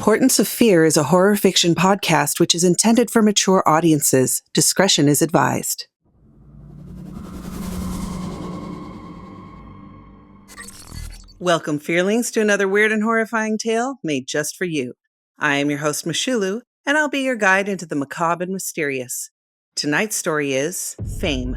Portents of Fear is a horror fiction podcast which is intended for mature audiences. Discretion is advised. Welcome, Fearlings, to another weird and horrifying tale made just for you. I am your host, Michulhu, and I'll be your guide into the macabre and mysterious. Tonight's story is Fame.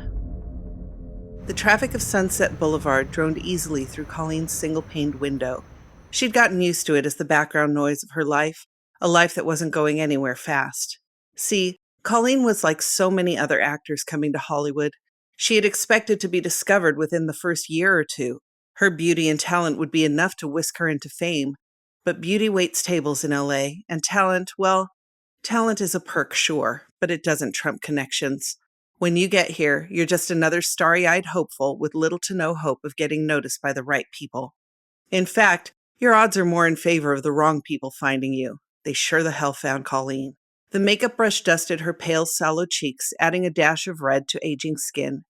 The traffic of Sunset Boulevard droned easily through Colleen's single-paned window. She'd gotten used to it as the background noise of her life, a life that wasn't going anywhere fast. See, Colleen was like so many other actors coming to Hollywood. She had expected to be discovered within the first year or two. Her beauty and talent would be enough to whisk her into fame. But beauty waits tables in LA, and talent, well, talent is a perk, sure, but it doesn't trump connections. When you get here, you're just another starry-eyed hopeful with little to no hope of getting noticed by the right people. In fact, your odds are more in favor of the wrong people finding you. They sure the hell found Colleen. The makeup brush dusted her pale, sallow cheeks, adding a dash of red to aging skin.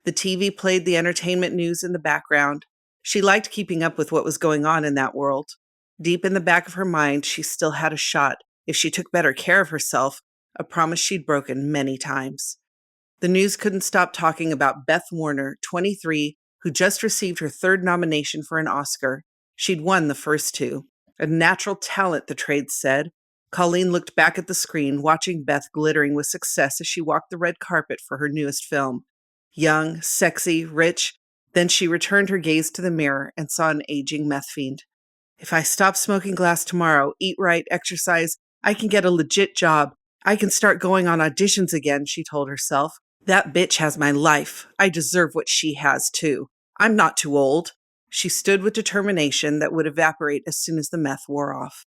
The TV played the entertainment news in the background. She liked keeping up with what was going on in that world. Deep in the back of her mind, she still had a shot, if she took better care of herself, a promise she'd broken many times. The news couldn't stop talking about Beth Warner, 23, who just received her third nomination for an Oscar. She'd won the first two. A natural talent, the trade said. Colleen looked back at the screen, watching Beth glittering with success as she walked the red carpet for her newest film. Young, sexy, rich. Then she returned her gaze to the mirror and saw an aging meth fiend. If I stop smoking glass tomorrow, eat right, exercise, I can get a legit job. I can start going on auditions again, she told herself. That bitch has my life. I deserve what she has, too. I'm not too old. She stood with determination that would evaporate as soon as the meth wore off.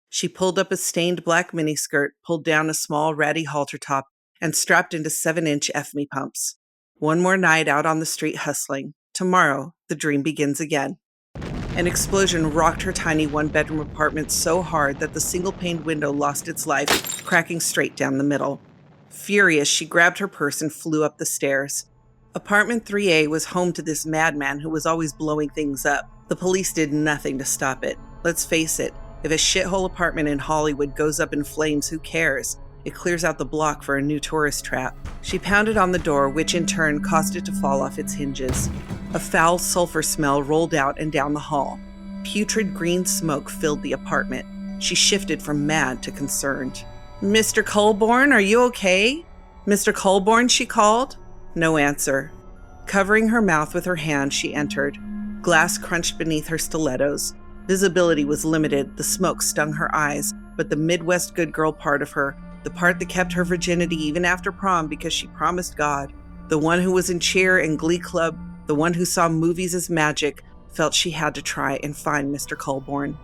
She pulled up a stained black miniskirt, pulled down a small ratty halter top, and strapped into 7-inch FME pumps. One more night out on the street hustling. Tomorrow, the dream begins again. An explosion rocked her tiny one-bedroom apartment so hard that the single-paned window lost its life, cracking straight down the middle. Furious, she grabbed her purse and flew up the stairs. Apartment 3A was home to this madman who was always blowing things up. The police did nothing to stop it. Let's face it, if a shithole apartment in Hollywood goes up in flames, who cares? It clears out the block for a new tourist trap. She pounded on the door, which in turn caused it to fall off its hinges. A foul sulfur smell rolled out and down the hall. Putrid green smoke filled the apartment. She shifted from mad to concerned. "Mr. Colborn, are you okay? Mr. Colborn," she called. No answer. Covering her mouth with her hand, she entered. Glass crunched beneath her stilettos. Visibility was limited, the smoke stung her eyes, but the Midwest good girl part of her, the part that kept her virginity even after prom because she promised God, the one who was in cheer and glee club, the one who saw movies as magic, felt she had to try and find Mr. Colborn.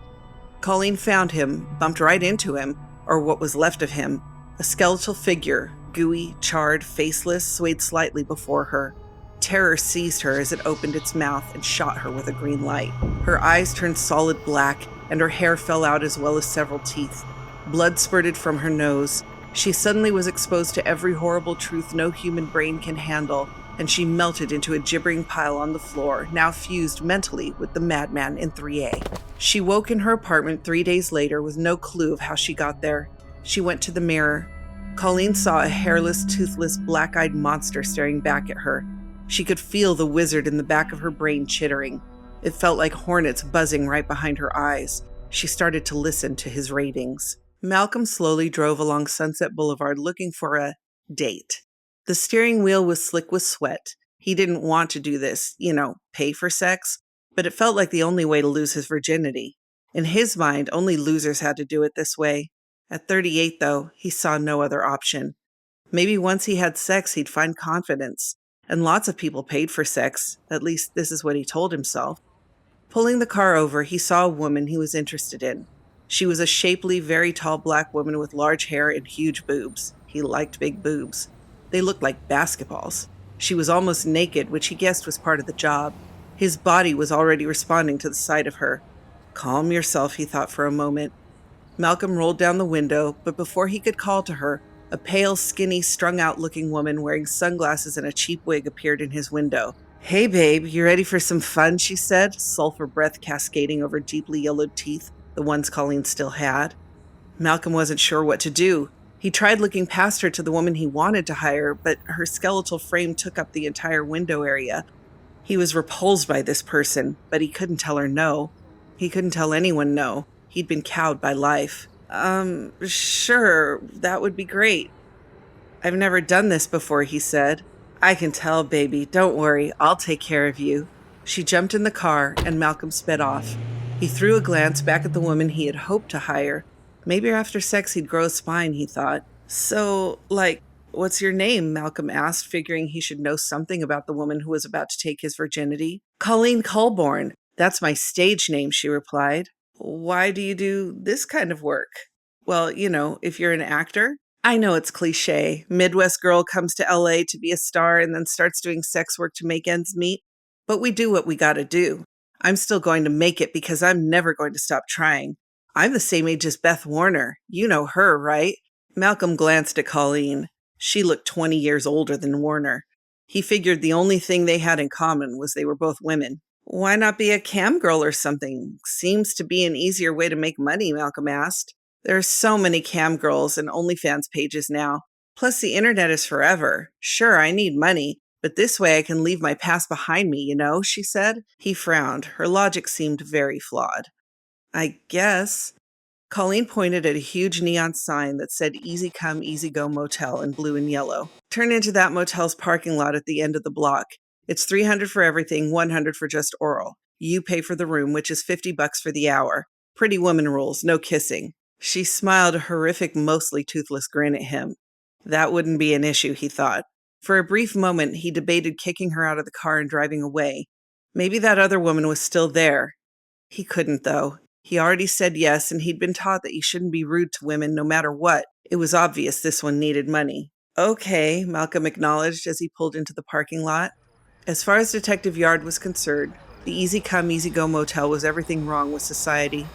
Colleen found him, bumped right into him, or what was left of him, a skeletal figure, gooey, charred, faceless, swayed slightly before her. Terror seized her as it opened its mouth and shot her with a green light. Her eyes turned solid black, and her hair fell out as well as several teeth. Blood spurted from her nose. She suddenly was exposed to every horrible truth no human brain can handle, and she melted into a gibbering pile on the floor, now fused mentally with the madman in 3A. She woke in her apartment 3 days later with no clue of how she got there. She went to the mirror. Colleen saw a hairless, toothless, black-eyed monster staring back at her. She could feel the wizard in the back of her brain chittering. It felt like hornets buzzing right behind her eyes. She started to listen to his ravings. Malcolm slowly drove along Sunset Boulevard looking for a date. The steering wheel was slick with sweat. He didn't want to do this, pay for sex, but it felt like the only way to lose his virginity. In his mind, only losers had to do it this way. At 38, though, he saw no other option. Maybe once he had sex, he'd find confidence. And lots of people paid for sex. At least this is what he told himself. Pulling the car over, he saw a woman he was interested in. She was a shapely, very tall black woman with large hair and huge boobs. He liked big boobs. They looked like basketballs. She was almost naked, which he guessed was part of the job. His body was already responding to the sight of her. Calm yourself, he thought for a moment. Malcolm rolled down the window, but before he could call to her, a pale, skinny, strung-out-looking woman wearing sunglasses and a cheap wig appeared in his window. "Hey, babe, you ready for some fun?" she said, sulfur breath cascading over deeply yellowed teeth, the ones Colleen still had. Malcolm wasn't sure what to do. He tried looking past her to the woman he wanted to hire, but her skeletal frame took up the entire window area. He was repulsed by this person, but he couldn't tell her no. He couldn't tell anyone no. He'd been cowed by life. Sure, that would be great. I've never done this before, he said. I can tell, baby. Don't worry. I'll take care of you. She jumped in the car, and Malcolm sped off. He threw a glance back at the woman he had hoped to hire. Maybe after sex he'd grow a spine, he thought. So, what's your name? Malcolm asked, figuring he should know something about the woman who was about to take his virginity. Colleen Colborne. That's my stage name, she replied. Why do you do this kind of work? Well, if you're an actor. I know it's cliche. Midwest girl comes to LA to be a star and then starts doing sex work to make ends meet. But we do what we gotta do. I'm still going to make it because I'm never going to stop trying. I'm the same age as Beth Warner. You know her, right? Malcolm glanced at Colleen. She looked 20 years older than Warner. He figured the only thing they had in common was they were both women. Why not be a cam girl or something? Seems to be an easier way to make money, Malcolm asked. There are so many cam girls and OnlyFans pages now. Plus, the internet is forever. Sure, I need money, but this way I can leave my past behind me, she said. He frowned. Her logic seemed very flawed. I guess. Colleen pointed at a huge neon sign that said Easy Come, Easy Go Motel in blue and yellow. Turn into that motel's parking lot at the end of the block. It's $300 for everything, $100 for just oral. You pay for the room, which is $50 for the hour. Pretty woman rules, no kissing. She smiled a horrific, mostly toothless grin at him. That wouldn't be an issue, he thought. For a brief moment, he debated kicking her out of the car and driving away. Maybe that other woman was still there. He couldn't, though. He already said yes, and he'd been taught that you shouldn't be rude to women no matter what. It was obvious this one needed money. Okay, Malcolm acknowledged as he pulled into the parking lot. As far as Detective Yard was concerned, the Easy Come, Easy Go motel was everything wrong with society.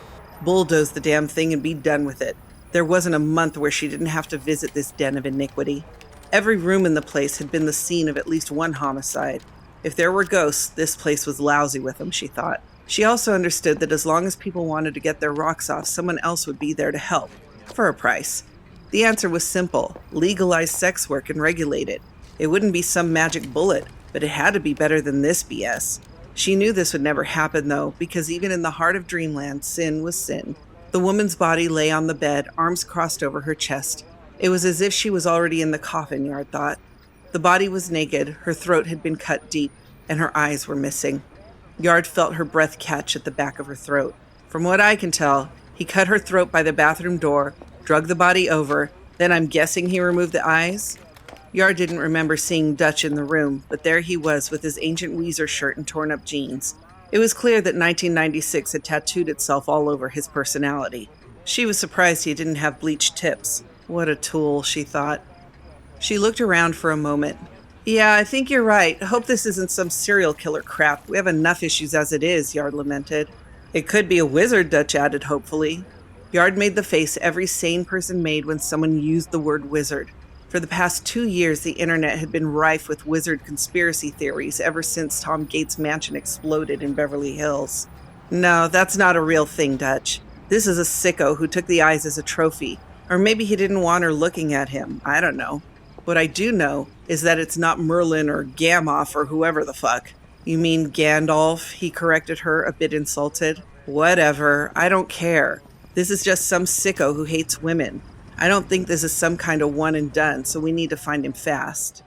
Bulldoze the damn thing and be done with it. There wasn't a month where she didn't have to visit this den of iniquity. Every room in the place had been the scene of at least one homicide. If there were ghosts, this place was lousy with them, she thought. She also understood that as long as people wanted to get their rocks off, someone else would be there to help, for a price. The answer was simple: legalize sex work and regulate it. It wouldn't be some magic bullet, but it had to be better than this BS. She knew this would never happen, though, because even in the heart of dreamland, sin was sin. The woman's body lay on the bed, arms crossed over her chest. It was as if she was already in the coffin, Yard thought. The body was naked, her throat had been cut deep, and her eyes were missing. Yard felt her breath catch at the back of her throat. From what I can tell, he cut her throat by the bathroom door, drug the body over, then I'm guessing he removed the eyes? Yard didn't remember seeing Dutch in the room, but there he was with his ancient Weezer shirt and torn-up jeans. It was clear that 1996 had tattooed itself all over his personality. She was surprised he didn't have bleached tips. What a tool, she thought. She looked around for a moment. Yeah, I think you're right. Hope this isn't some serial killer crap. We have enough issues as it is, Yard lamented. It could be a wizard, Dutch added hopefully. Yard made the face every sane person made when someone used the word wizard. For the past 2 years, the internet had been rife with wizard conspiracy theories ever since Tom Gates' mansion exploded in Beverly Hills. No, that's not a real thing, Dutch. This is a sicko who took the eyes as a trophy. Or maybe he didn't want her looking at him. I don't know. What I do know is that it's not Merlin or Gamoff or whoever the fuck. You mean Gandalf? He corrected her, a bit insulted. Whatever. I don't care. This is just some sicko who hates women. I don't think this is some kind of one and done, so we need to find him fast.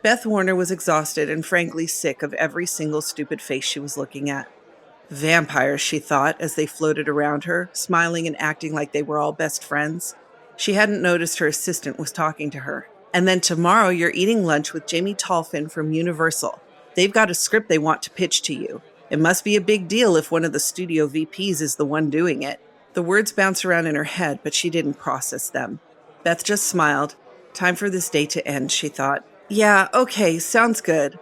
Beth Warner was exhausted and frankly sick of every single stupid face she was looking at. Vampires, she thought, as they floated around her, smiling and acting like they were all best friends. She hadn't noticed her assistant was talking to her. And then tomorrow you're eating lunch with Jamie Tolfin from Universal. They've got a script they want to pitch to you. It must be a big deal if one of the studio VPs is the one doing it. The words bounced around in her head, but she didn't process them. Beth just smiled. Time for this day to end, she thought. Yeah, okay, sounds good.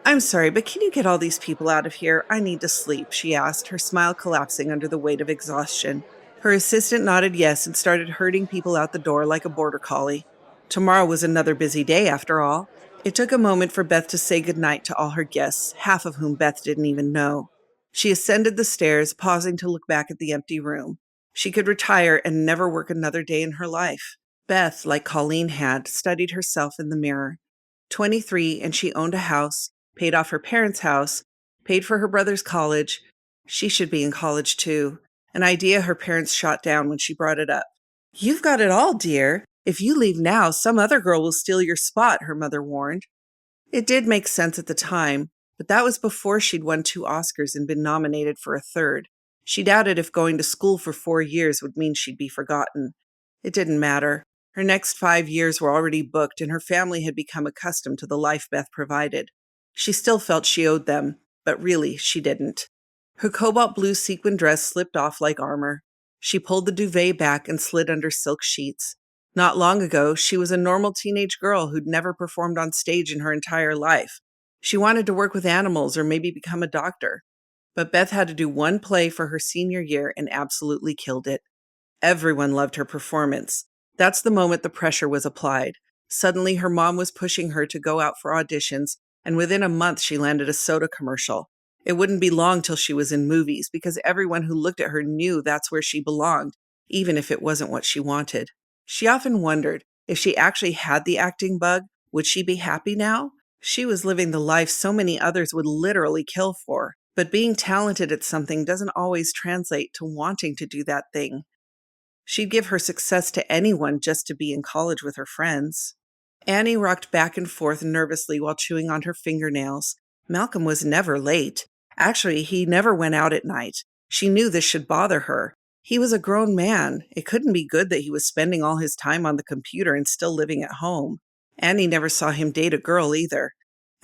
I'm sorry, but can you get all these people out of here? I need to sleep, she asked, her smile collapsing under the weight of exhaustion. Her assistant nodded yes and started herding people out the door like a border collie. Tomorrow was another busy day, after all. It took a moment for Beth to say goodnight to all her guests, half of whom Beth didn't even know. She ascended the stairs, pausing to look back at the empty room. She could retire and never work another day in her life. Beth, like Colleen had, studied herself in the mirror. 23, and she owned a house, paid off her parents' house, paid for her brother's college. She should be in college too, an idea her parents shot down when she brought it up. "You've got it all, dear. If you leave now, some other girl will steal your spot," her mother warned. It did make sense at the time, but that was before she'd won 2 Oscars and been nominated for a third. She doubted if going to school for 4 years would mean she'd be forgotten. It didn't matter. Her next 5 years were already booked, and her family had become accustomed to the life Beth provided. She still felt she owed them, but really, she didn't. Her cobalt blue sequin dress slipped off like armor. She pulled the duvet back and slid under silk sheets. Not long ago, she was a normal teenage girl who'd never performed on stage in her entire life. She wanted to work with animals or maybe become a doctor. But Beth had to do one play for her senior year and absolutely killed it. Everyone loved her performance. That's the moment the pressure was applied. Suddenly, her mom was pushing her to go out for auditions, and within a month she landed a soda commercial. It wouldn't be long till she was in movies, because everyone who looked at her knew that's where she belonged, even if it wasn't what she wanted. She often wondered, if she actually had the acting bug, would she be happy now? She was living the life so many others would literally kill for. But being talented at something doesn't always translate to wanting to do that thing. She'd give her success to anyone just to be in college with her friends. Annie rocked back and forth nervously while chewing on her fingernails. Malcolm was never late. Actually, he never went out at night. She knew this should bother her. He was a grown man. It couldn't be good that he was spending all his time on the computer and still living at home. Annie never saw him date a girl either.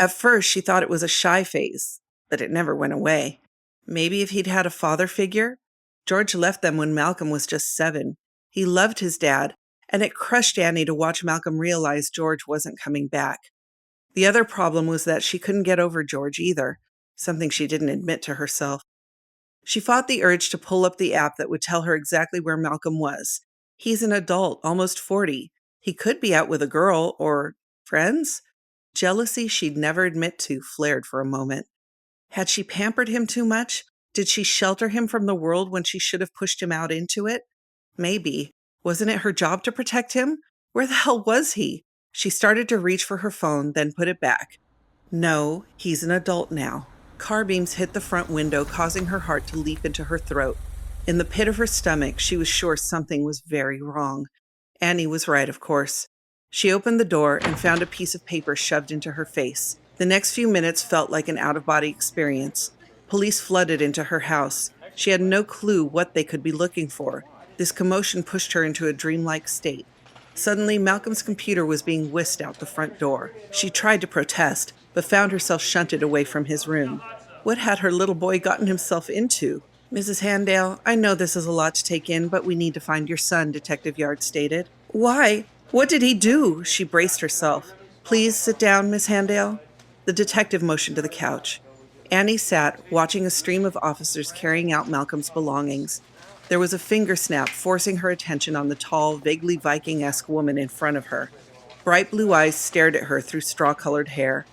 At first, she thought it was a shy phase, but it never went away. Maybe if he'd had a father figure? George left them when Malcolm was just 7. He loved his dad, and it crushed Annie to watch Malcolm realize George wasn't coming back. The other problem was that she couldn't get over George either, something she didn't admit to herself. She fought the urge to pull up the app that would tell her exactly where Malcolm was. He's an adult, almost 40. He could be out with a girl or friends. Jealousy she'd never admit to flared for a moment. Had she pampered him too much? Did she shelter him from the world when she should have pushed him out into it? Maybe. Wasn't it her job to protect him? Where the hell was he? She started to reach for her phone, then put it back. No, he's an adult now. Car beams hit the front window, causing her heart to leap into her throat. In the pit of her stomach, she was sure something was very wrong. Annie was right, of course. She opened the door and found a piece of paper shoved into her face. The next few minutes felt like an out-of-body experience. Police flooded into her house. She had no clue what they could be looking for. This commotion pushed her into a dreamlike state. Suddenly, Malcolm's computer was being whisked out the front door. She tried to protest, but found herself shunted away from his room. What had her little boy gotten himself into? "Mrs. Handale, I know this is a lot to take in, but we need to find your son," Detective Yard stated. "Why? What did he do?" She braced herself. "Please sit down, Miss Handale." The detective motioned to the couch. Annie sat, watching a stream of officers carrying out Malcolm's belongings. There was a finger snap, forcing her attention on the tall, vaguely Viking-esque woman in front of her. Bright blue eyes stared at her through straw-colored hair.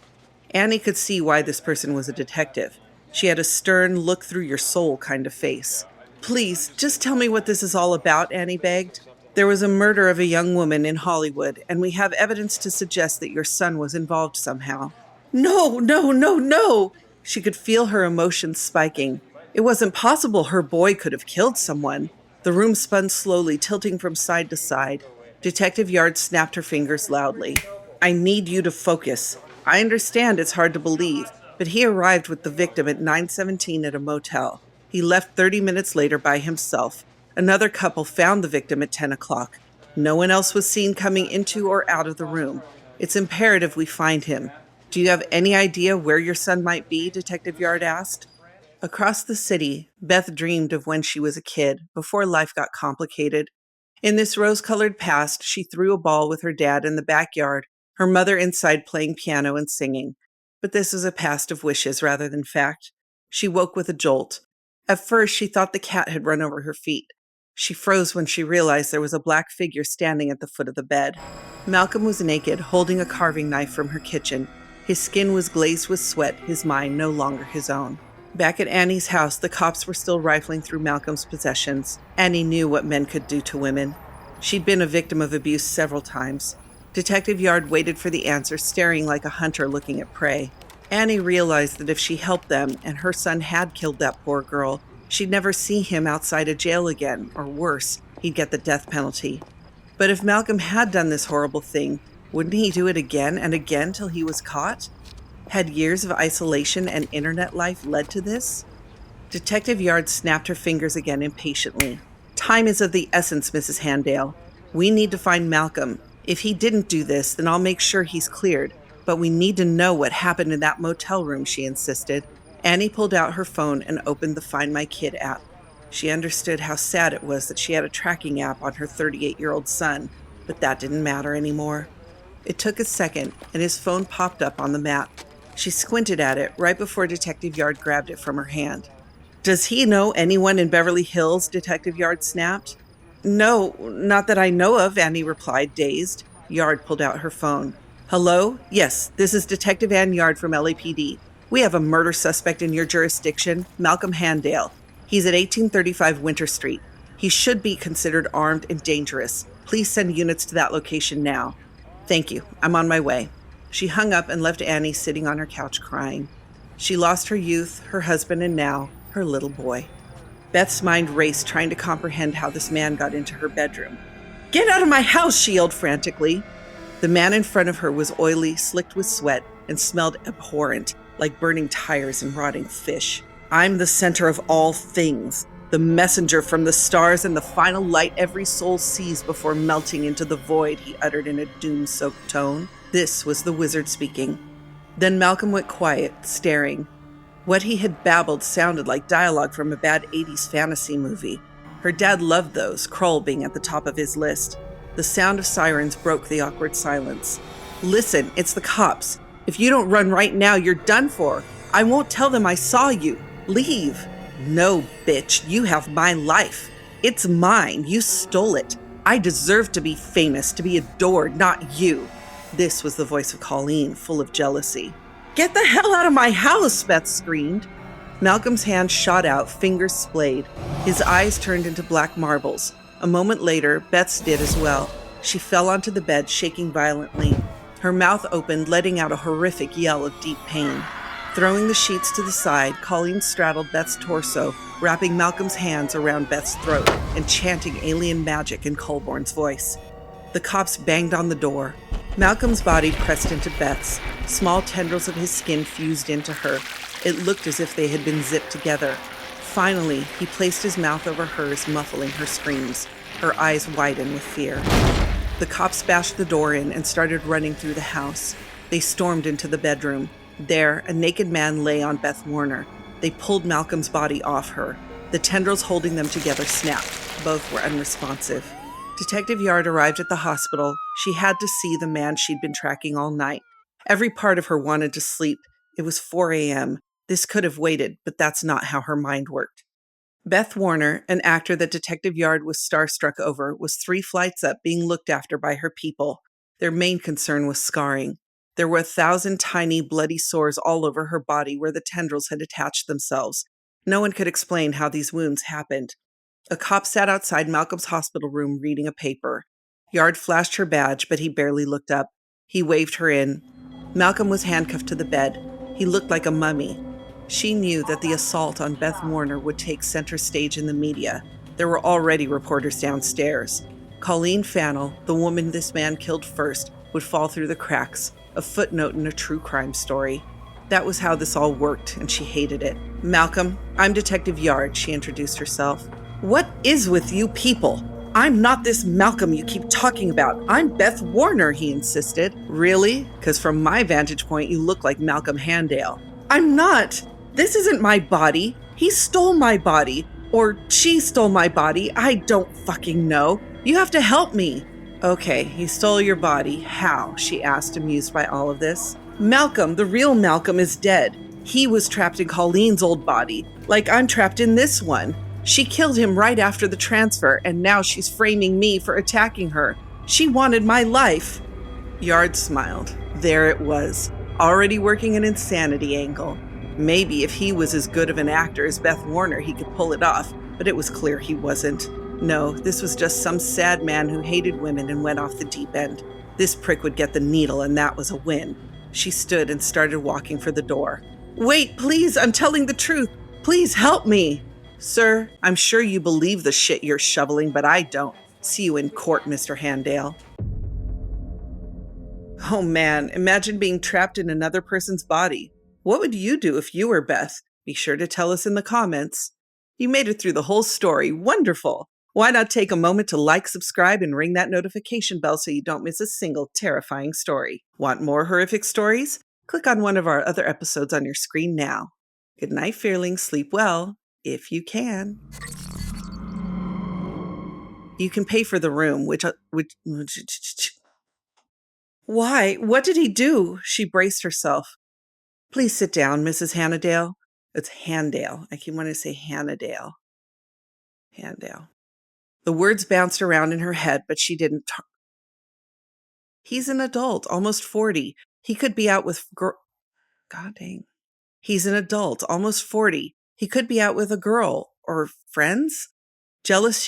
Annie could see why this person was a detective. She had a stern, look-through-your-soul kind of face. "Please, just tell me what this is all about," Annie begged. "There was a murder of a young woman in Hollywood, and we have evidence to suggest that your son was involved somehow." "No, no, no, no!" She could feel her emotions spiking. It wasn't possible her boy could have killed someone. The room spun slowly, tilting from side to side. Detective Yard snapped her fingers loudly. "I need you to focus. I understand it's hard to believe, but he arrived with the victim at 9:17 at a motel. He left 30 minutes later by himself. Another couple found the victim at 10 o'clock. No one else was seen coming into or out of the room. It's imperative we find him. Do you have any idea where your son might be?" Detective Yard asked. Across the city, Beth dreamed of when she was a kid, before life got complicated. In this rose-colored past, she threw a ball with her dad in the backyard, her mother inside playing piano and singing. But this was a past of wishes rather than fact. She woke with a jolt. At first, she thought the cat had run over her feet. She froze when she realized there was a black figure standing at the foot of the bed. Malcolm was naked, holding a carving knife from her kitchen. His skin was glazed with sweat, his mind no longer his own. Back at Annie's house, the cops were still rifling through Malcolm's possessions. Annie knew what men could do to women. She'd been a victim of abuse several times. Detective Yard waited for the answer, staring like a hunter looking at prey. Annie realized that if she helped them and her son had killed that poor girl, she'd never see him outside of jail again, or worse, he'd get the death penalty. But if Malcolm had done this horrible thing, wouldn't he do it again and again till he was caught? Had years of isolation and internet life led to this? Detective Yard snapped her fingers again impatiently. Time is of the essence, Mrs. Handale. We need to find Malcolm. If he didn't do this, then I'll make sure he's cleared. But we need to know what happened in that motel room, she insisted. Annie pulled out her phone and opened the Find My Kid app. She understood how sad it was that she had a tracking app on her 38-year-old son, but that didn't matter anymore. It took a second, and his phone popped up on the map. She squinted at it right before Detective Yard grabbed it from her hand. Does he know anyone in Beverly Hills? Detective Yard snapped. No, not that I know of, Annie replied, dazed. Yard pulled out her phone. Hello? Yes, this is Detective Ann Yard from LAPD. We have a murder suspect in your jurisdiction, Malcolm Handale. He's at 1835 Winter Street. He should be considered armed and dangerous. Please send units to that location now. Thank you. I'm on my way. She hung up and left Annie sitting on her couch crying. She lost her youth, her husband, and now her little boy. Beth's mind raced, trying to comprehend how this man got into her bedroom. Get out of my house, she yelled frantically. The man in front of her was oily, slicked with sweat, and smelled abhorrent, like burning tires and rotting fish. I'm the center of all things, the messenger from the stars and the final light every soul sees before melting into the void, he uttered in a doom-soaked tone. This was the wizard speaking. Then Malcolm went quiet, staring. What he had babbled sounded like dialogue from a bad 80s fantasy movie. Her dad loved those, Kroll being at the top of his list. The sound of sirens broke the awkward silence. Listen, it's the cops. If you don't run right now, you're done for. I won't tell them I saw you. Leave. No, bitch, you have my life. It's mine. You stole it. I deserve to be famous, to be adored, not you. This was the voice of Colleen, full of jealousy. Get the hell out of my house, Beth screamed. Malcolm's hand shot out, fingers splayed. His eyes turned into black marbles. A moment later, Beth's did as well. She fell onto the bed, shaking violently. Her mouth opened, letting out a horrific yell of deep pain. Throwing the sheets to the side, Colleen straddled Beth's torso, wrapping Malcolm's hands around Beth's throat and chanting alien magic in Colborne's voice. The cops banged on the door. Malcolm's body pressed into Beth's. Small tendrils of his skin fused into her. It looked as if they had been zipped together. Finally, he placed his mouth over hers, muffling her screams. Her eyes widened with fear. The cops bashed the door in and started running through the house. They stormed into the bedroom. There, a naked man lay on Beth Warner. They pulled Malcolm's body off her. The tendrils holding them together snapped. Both were unresponsive. Detective Yard arrived at the hospital. She had to see the man she'd been tracking all night. Every part of her wanted to sleep. It was 4 a.m. This could have waited, but that's not how her mind worked. Beth Warner, an actor that Detective Yard was starstruck over, was 3 flights up being looked after by her people. Their main concern was scarring. There were 1,000 tiny, bloody sores all over her body where the tendrils had attached themselves. No one could explain how these wounds happened. A cop sat outside Malcolm's hospital room reading a paper. Yard flashed her badge, but he barely looked up. He waved her in. Malcolm was handcuffed to the bed. He looked like a mummy. She knew that the assault on Beth Warner would take center stage in the media. There were already reporters downstairs. Colleen Fannell, the woman this man killed first, would fall through the cracks, a footnote in a true crime story. That was how this all worked, and she hated it. Malcolm, I'm Detective Yard, she introduced herself. What is with you people? I'm not this Malcolm you keep talking about. I'm Beth Warner, he insisted. Really? Because from my vantage point, you look like Malcolm Handale. I'm not. This isn't my body. He stole my body. Or she stole my body. I don't fucking know. You have to help me. Okay, he stole your body. How? She asked, amused by all of this. Malcolm, the real Malcolm, is dead. He was trapped in Colleen's old body, like I'm trapped in this one. She killed him right after the transfer, and now she's framing me for attacking her. She wanted my life. Yard smiled. There it was, already working an insanity angle. Maybe if he was as good of an actor as Beth Warner, he could pull it off, but it was clear he wasn't. No, this was just some sad man who hated women and went off the deep end. This prick would get the needle, and that was a win. She stood and started walking for the door. Wait, please, I'm telling the truth. Please help me. Sir, I'm sure you believe the shit you're shoveling, but I don't. See you in court, Mr. Handale. Oh man, imagine being trapped in another person's body. What would you do if you were Beth? Be sure to tell us in the comments. You made it through the whole story. Wonderful. Why not take a moment to like, subscribe, and ring that notification bell so you don't miss a single terrifying story. Want more horrific stories? Click on one of our other episodes on your screen now. Good night, Fearlings. Sleep well, if you can. You can pay for the room, which Why? What did he do? She braced herself. Please sit down, Mrs. Hannadale. It's Handale. I keep wanting to say Hannadale. Handale. The words bounced around in her head, but she didn't. He's an adult, almost 40. He could be out with God dang. He's an adult, almost 40. He could be out with a girl or friends. Jealous